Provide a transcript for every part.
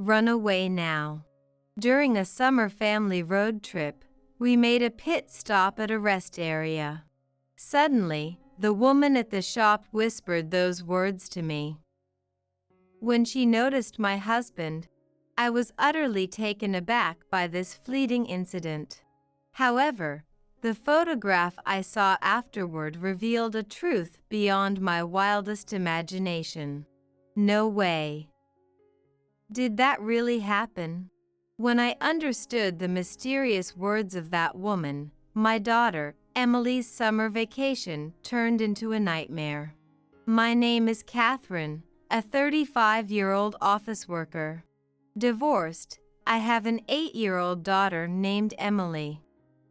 Run away now. During a summer family road trip, we made a pit stop at a rest area. Suddenly, the woman at the shop whispered those words to me. When she noticed my husband, I was utterly taken aback by this fleeting incident. However, the photograph I saw afterward revealed a truth beyond my wildest imagination. No way. Did that really happen? When I understood the mysterious words of that woman, my daughter, Emily's summer vacation turned into a nightmare. My name is Catherine, a 35-year-old office worker. Divorced, I have an 8-year-old daughter named Emily.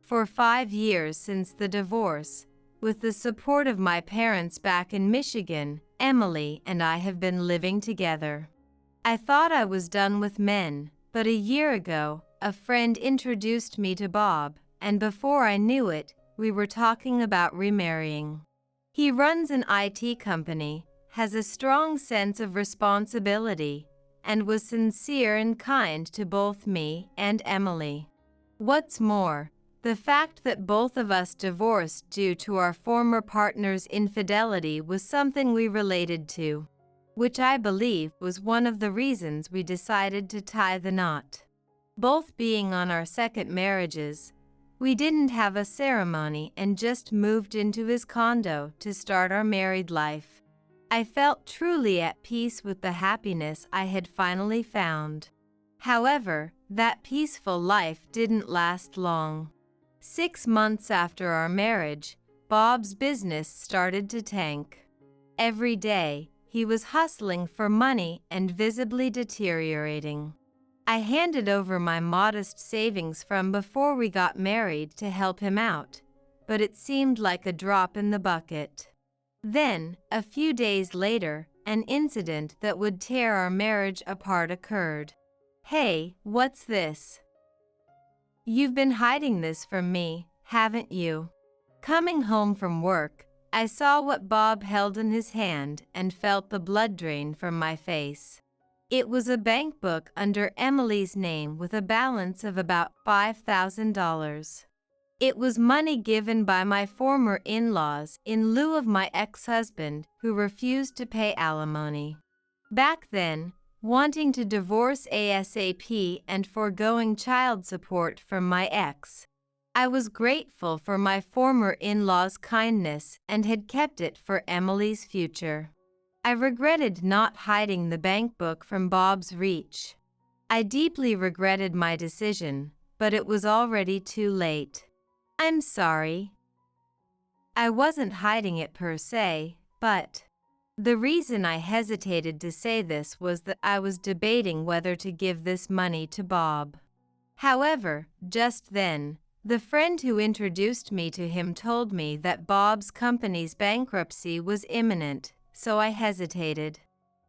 For 5 years since the divorce, with the support of my parents back in Michigan, Emily and I have been living together. I thought I was done with men, but a year ago, a friend introduced me to Bob, and before I knew it, we were talking about remarrying. He runs an IT company, has a strong sense of responsibility, and was sincere and kind to both me and Emily. What's more, the fact that both of us divorced due to our former partner's infidelity was something we related to, which I believe was one of the reasons we decided to tie the knot. Both being on our second marriages, we didn't have a ceremony and just moved into his condo to start our married life. I felt truly at peace with the happiness I had finally found. However, that peaceful life didn't last long. 6 months after our marriage, Bob's business started to tank. Every day, he was hustling for money and visibly deteriorating. I handed over my modest savings from before we got married to help him out, but it seemed like a drop in the bucket. Then, a few days later, an incident that would tear our marriage apart occurred. Hey, what's this? You've been hiding this from me, haven't you? Coming home from work, I saw what Bob held in his hand and felt the blood drain from my face. It was a bank book under Emily's name with a balance of about $5,000. It was money given by my former in-laws in lieu of my ex-husband who refused to pay alimony. Back then, wanting to divorce ASAP and foregoing child support from my ex, I was grateful for my former in-law's kindness and had kept it for Emily's future. I regretted not hiding the bank book from Bob's reach. I deeply regretted my decision, but it was already too late. I'm sorry. I wasn't hiding it per se, but the reason I hesitated to say this was that I was debating whether to give this money to Bob. However, just then, the friend who introduced me to him told me that Bob's company's bankruptcy was imminent, so I hesitated.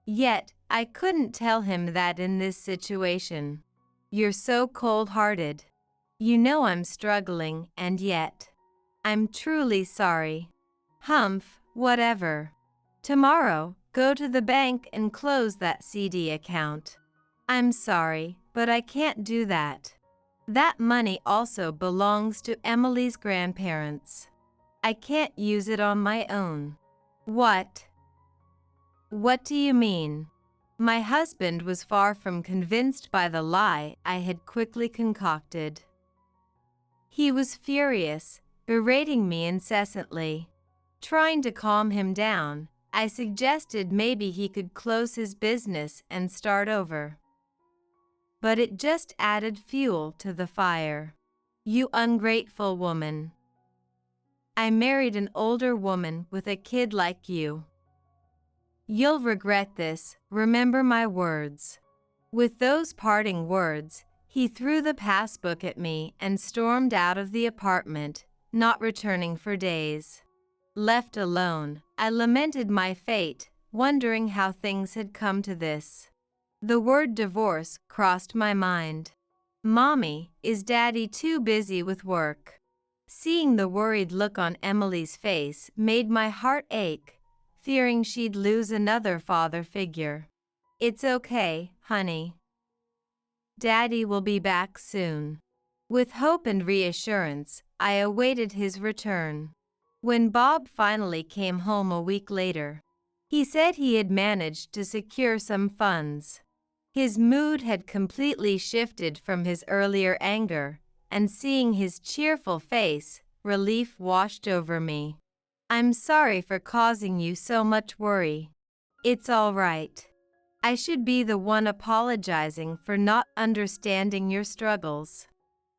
Yet, I couldn't tell him that in this situation. You're so cold-hearted. You know I'm struggling, and yet. I'm truly sorry. Humph, whatever. Tomorrow, go to the bank and close that CD account. I'm sorry, but I can't do that. That money also belongs to Emily's grandparents. I can't use it on my own. What? What do you mean? My husband was far from convinced by the lie I had quickly concocted. He was furious, berating me incessantly. Trying to calm him down, I suggested maybe he could close his business and start over. But it just added fuel to the fire. You ungrateful woman. I married an older woman with a kid like you. You'll regret this, remember my words. With those parting words, he threw the passbook at me and stormed out of the apartment, not returning for days. Left alone, I lamented my fate, wondering how things had come to this. The word divorce crossed my mind. Mommy, is Daddy too busy with work? Seeing the worried look on Emily's face made my heart ache, fearing she'd lose another father figure. It's okay, honey. Daddy will be back soon." With hope and reassurance, I awaited his return. When Bob finally came home a week later, he said he had managed to secure some funds. His mood had completely shifted from his earlier anger, and seeing his cheerful face, relief washed over me. "I'm sorry for causing you so much worry. It's all right. I should be the one apologizing for not understanding your struggles.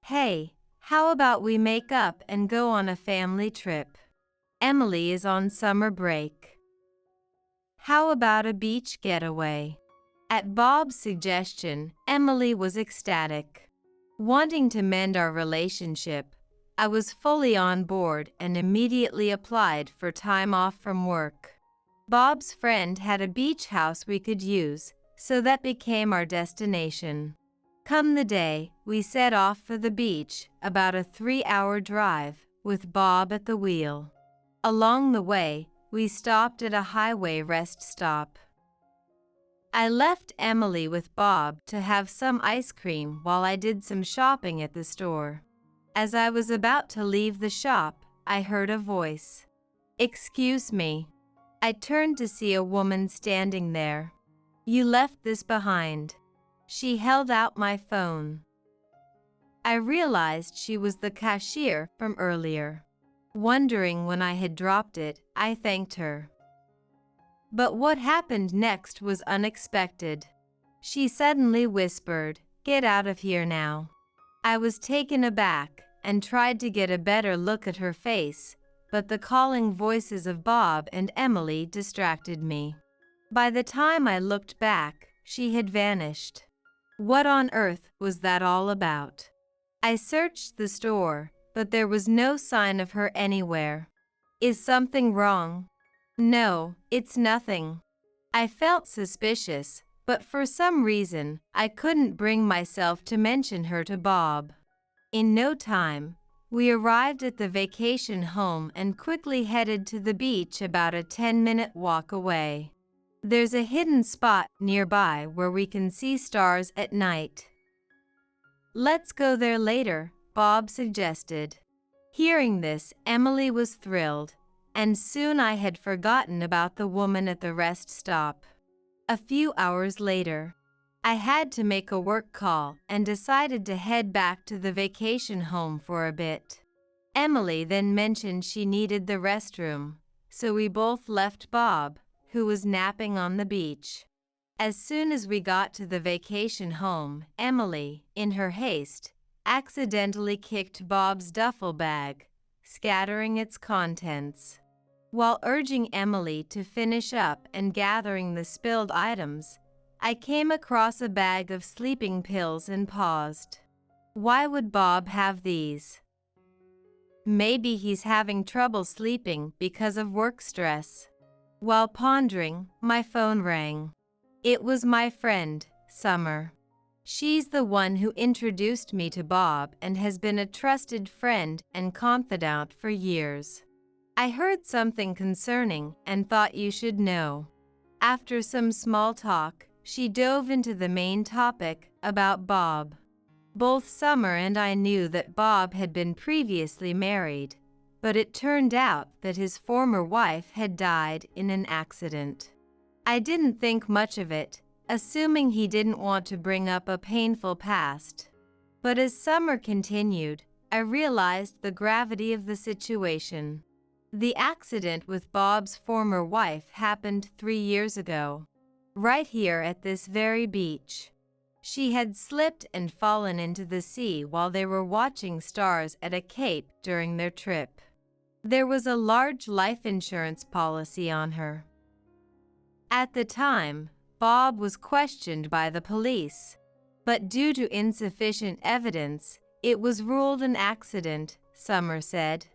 Hey, how about we make up and go on a family trip? Emily is on summer break. How about a beach getaway?" At Bob's suggestion, Emily was ecstatic. Wanting to mend our relationship, I was fully on board and immediately applied for time off from work. Bob's friend had a beach house we could use, so that became our destination. Come the day, we set off for the beach, about a 3-hour drive, with Bob at the wheel. Along the way, we stopped at a highway rest stop. I left Emily with Bob to have some ice cream while I did some shopping at the store. As I was about to leave the shop, I heard a voice. "Excuse me." I turned to see a woman standing there. "You left this behind." She held out my phone. I realized she was the cashier from earlier. Wondering when I had dropped it, I thanked her. But what happened next was unexpected. She suddenly whispered, "Get out of here now." I was taken aback and tried to get a better look at her face, but the calling voices of Bob and Emily distracted me. By the time I looked back, she had vanished. What on earth was that all about? I searched the store, but there was no sign of her anywhere. Is something wrong? No, it's nothing. I felt suspicious, but for some reason, I couldn't bring myself to mention her to Bob. In no time, we arrived at the vacation home and quickly headed to the beach about a 10-minute walk away. There's a hidden spot nearby where we can see stars at night. Let's go there later, Bob suggested. Hearing this, Emily was thrilled, and soon I had forgotten about the woman at the rest stop. A few hours later, I had to make a work call and decided to head back to the vacation home for a bit. Emily then mentioned she needed the restroom, so we both left Bob, who was napping on the beach. As soon as we got to the vacation home, Emily, in her haste, accidentally kicked Bob's duffel bag, scattering its contents. While urging Emily to finish up and gathering the spilled items, I came across a bag of sleeping pills and paused. Why would Bob have these? Maybe he's having trouble sleeping because of work stress. While pondering, my phone rang. It was my friend, Summer. She's the one who introduced me to Bob and has been a trusted friend and confidant for years. I heard something concerning and thought you should know. After some small talk, she dove into the main topic about Bob. Both Summer and I knew that Bob had been previously married, but it turned out that his former wife had died in an accident. I didn't think much of it, assuming he didn't want to bring up a painful past. But as Summer continued, I realized the gravity of the situation. The accident with Bob's former wife happened 3 years ago, right here at this very beach. She had slipped and fallen into the sea while they were watching stars at a cape during their trip. There was a large life insurance policy on her. At the time, Bob was questioned by the police, but due to insufficient evidence, it was ruled an accident, Summer said.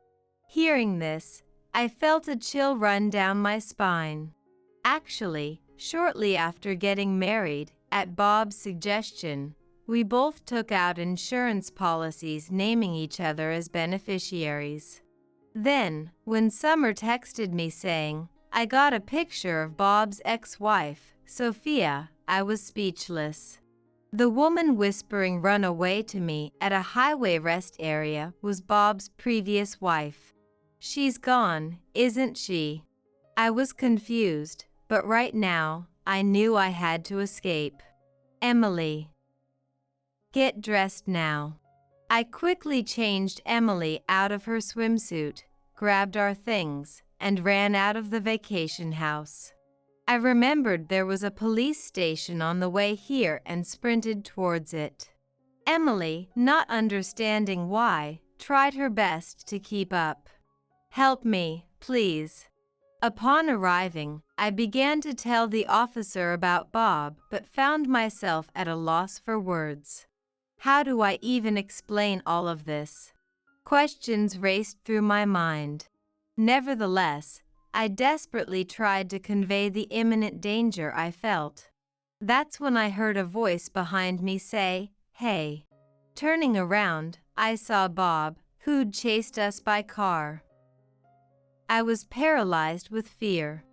Hearing this, I felt a chill run down my spine. Actually, shortly after getting married, at Bob's suggestion, we both took out insurance policies naming each other as beneficiaries. Then, when Summer texted me saying, I got a picture of Bob's ex-wife, Sophia, I was speechless. The woman whispering "run away" to me at a highway rest area was Bob's previous wife. She's gone, isn't she? I was confused, but right now, I knew I had to escape. Emily. Get dressed now. I quickly changed Emily out of her swimsuit, grabbed our things, and ran out of the vacation house. I remembered there was a police station on the way here and sprinted towards it. Emily, not understanding why, tried her best to keep up. Help me, please. Upon arriving, I began to tell the officer about Bob but found myself at a loss for words. How do I even explain all of this? Questions raced through my mind. Nevertheless, I desperately tried to convey the imminent danger I felt. That's when I heard a voice behind me say, "Hey." Turning around, I saw Bob, who'd chased us by car. I was paralyzed with fear.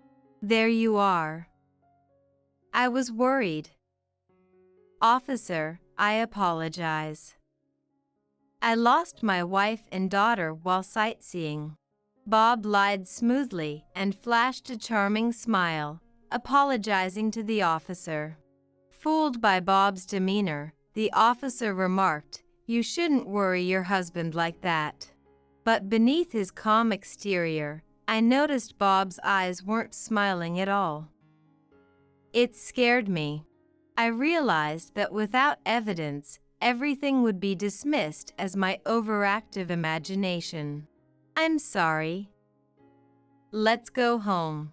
"There you are." I was worried. "Officer, I apologize. I lost my wife and daughter while sightseeing." Bob lied smoothly and flashed a charming smile, apologizing to the officer. Fooled by Bob's demeanor, the officer remarked, "You shouldn't worry your husband like that." But beneath his calm exterior, I noticed Bob's eyes weren't smiling at all. It scared me. I realized that without evidence, everything would be dismissed as my overactive imagination. "I'm sorry. Let's go home."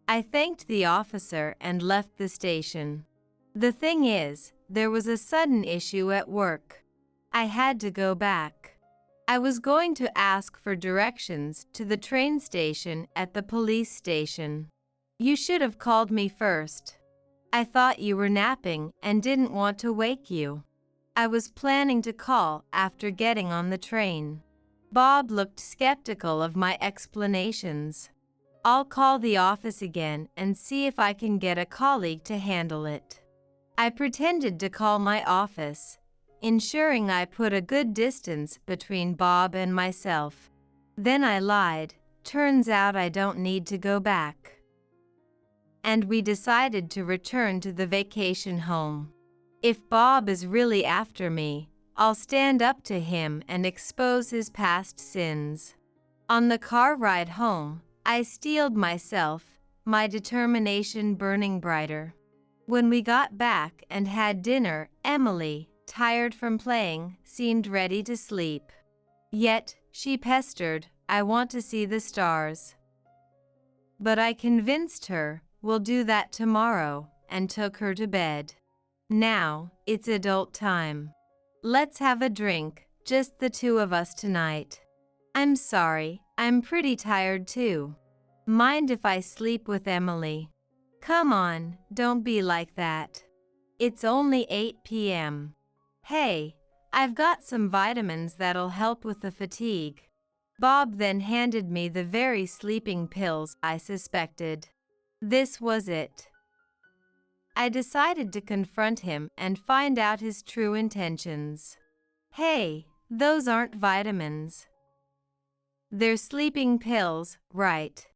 I thanked the officer and left the station. The thing is, there was a sudden issue at work. I had to go back. I was going to ask for directions to the train station at the police station. "You should have called me first. I thought you were napping and didn't want to wake you." I was planning to call after getting on the train. Bob looked skeptical of my explanations. "I'll call the office again and see if I can get a colleague to handle it." I pretended to call my office, ensuring I put a good distance between Bob and myself. Then I lied. Turns out I don't need to go back. And we decided to return to the vacation home. If Bob is really after me, I'll stand up to him and expose his past sins. On the car ride home, I steeled myself, my determination burning brighter. When we got back and had dinner, Emily, tired from playing, seemed ready to sleep. Yet, she pestered, "I want to see the stars." But I convinced her, "We'll do that tomorrow," and took her to bed. Now, it's adult time. Let's have a drink, just the two of us tonight. I'm sorry, I'm pretty tired too. Mind if I sleep with Emily? Come on, don't be like that. It's only 8 p.m. Hey, I've got some vitamins that'll help with the fatigue. Bob then handed me the very sleeping pills I suspected. This was it. I decided to confront him and find out his true intentions. "Hey, those aren't vitamins. They're sleeping pills, right?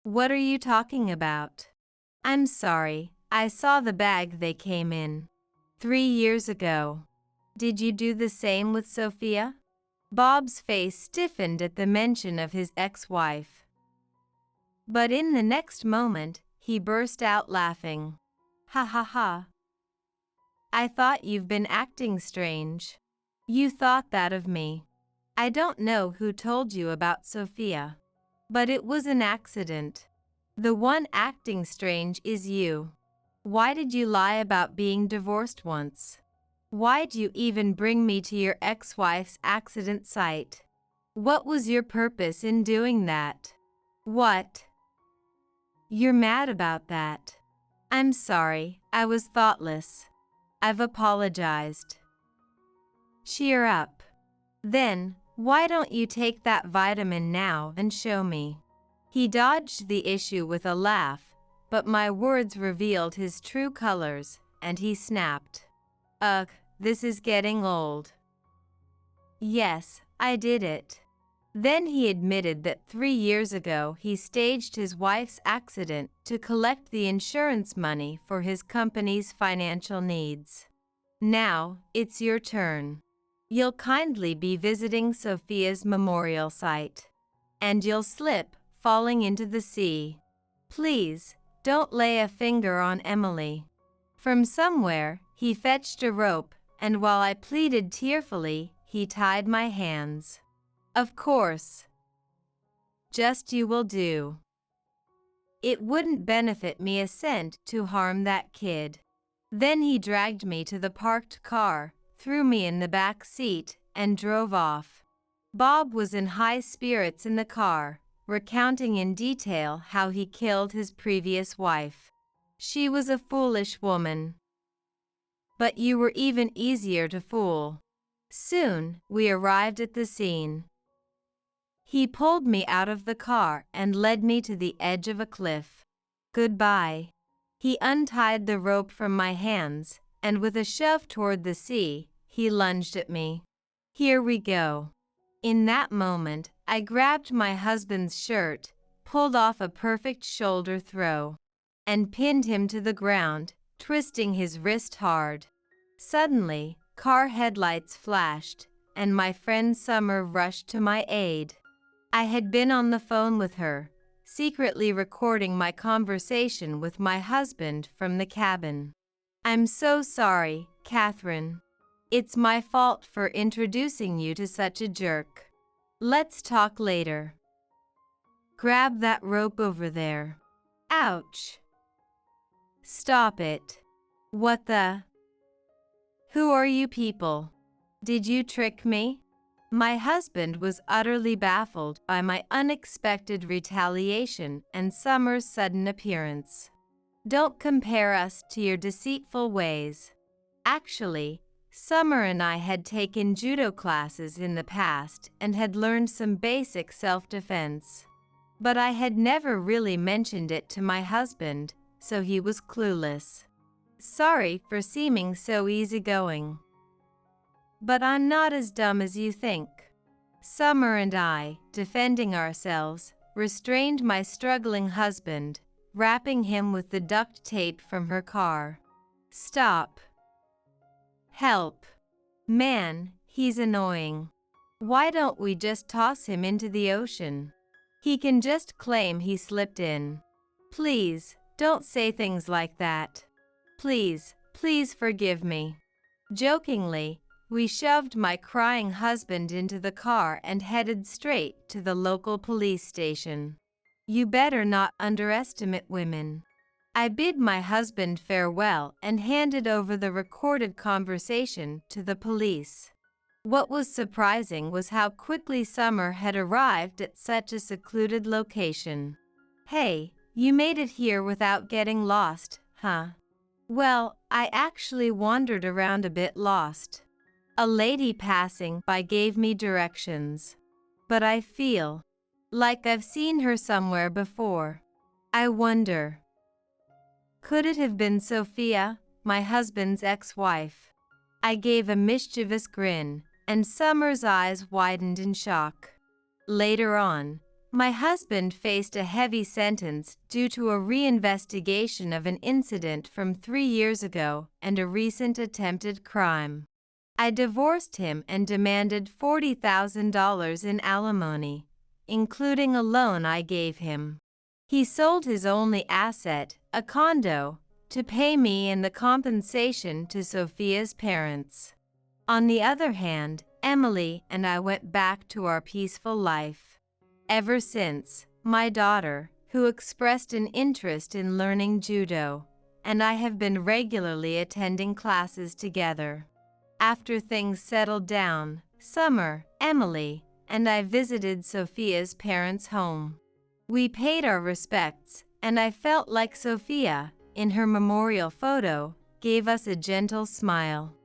What are you talking about?" "I'm sorry, I saw the bag they came in 3 years ago. Did you do the same with Sophia?" Bob's face stiffened at the mention of his ex-wife. But in the next moment, he burst out laughing. "Ha ha ha. I thought you've been acting strange. You thought that of me. I don't know who told you about Sophia. But it was an accident. The one acting strange is you. Why did you lie about being divorced once? Why'd you even bring me to your ex-wife's accident site? What was your purpose in doing that? What? You're mad about that. I'm sorry, I was thoughtless. I've apologized. Cheer up. Then, why don't you take that vitamin now and show me?" He dodged the issue with a laugh, but my words revealed his true colors, and he snapped. "Ugh, this is getting old." "Yes, I did it." Then he admitted that 3 years ago he staged his wife's accident to collect the insurance money for his company's financial needs. "Now, it's your turn. You'll kindly be visiting Sophia's memorial site. And you'll slip, falling into the sea. Please, don't lay a finger on Emily." From somewhere, he fetched a rope, and while I pleaded tearfully, he tied my hands. "Of course. Just you will do. It wouldn't benefit me a cent to harm that kid." Then he dragged me to the parked car, threw me in the back seat, and drove off. Bob was in high spirits in the car, recounting in detail how he killed his previous wife. "She was a foolish woman. But you were even easier to fool." Soon, we arrived at the scene. He pulled me out of the car and led me to the edge of a cliff. "Goodbye." He untied the rope from my hands, and with a shove toward the sea, he lunged at me. "Here we go." In that moment, I grabbed my husband's shirt, pulled off a perfect shoulder throw, and pinned him to the ground, twisting his wrist hard. Suddenly, car headlights flashed, and my friend Summer rushed to my aid. I had been on the phone with her, secretly recording my conversation with my husband from the cabin. "I'm so sorry, Catherine. It's my fault for introducing you to such a jerk. Let's talk later. Grab that rope over there." "Ouch." "Stop it." "What the? Who are you people? Did you trick me?" My husband was utterly baffled by my unexpected retaliation and Summer's sudden appearance. "Don't compare us to your deceitful ways." Actually, Summer and I had taken judo classes in the past and had learned some basic self-defense. But I had never really mentioned it to my husband, so he was clueless. "Sorry for seeming so easygoing. But I'm not as dumb as you think." Summer and I, defending ourselves, restrained my struggling husband, wrapping him with the duct tape from her car. "Stop. Help. Man, he's annoying. Why don't we just toss him into the ocean? He can just claim he slipped in. Please, don't say things like that. Please, please forgive me." Jokingly, we shoved my crying husband into the car and headed straight to the local police station. You better not underestimate women. I bid my husband farewell and handed over the recorded conversation to the police. What was surprising was how quickly Summer had arrived at such a secluded location. "Hey, you made it here without getting lost, huh?" "Well, I actually wandered around a bit lost. A lady passing by gave me directions. But I feel like I've seen her somewhere before. I wonder, could it have been Sophia, my husband's ex-wife?" I gave a mischievous grin, and Summer's eyes widened in shock. Later on, my husband faced a heavy sentence due to a reinvestigation of an incident from 3 years ago and a recent attempted crime. I divorced him and demanded $40,000 in alimony, including a loan I gave him. He sold his only asset, a condo, to pay me and the compensation to Sophia's parents. On the other hand, Emily and I went back to our peaceful life. Ever since, my daughter, who expressed an interest in learning judo, and I have been regularly attending classes together. After things settled down, Summer, Emily, and I visited Sophia's parents' home. We paid our respects, and I felt like Sophia, in her memorial photo, gave us a gentle smile.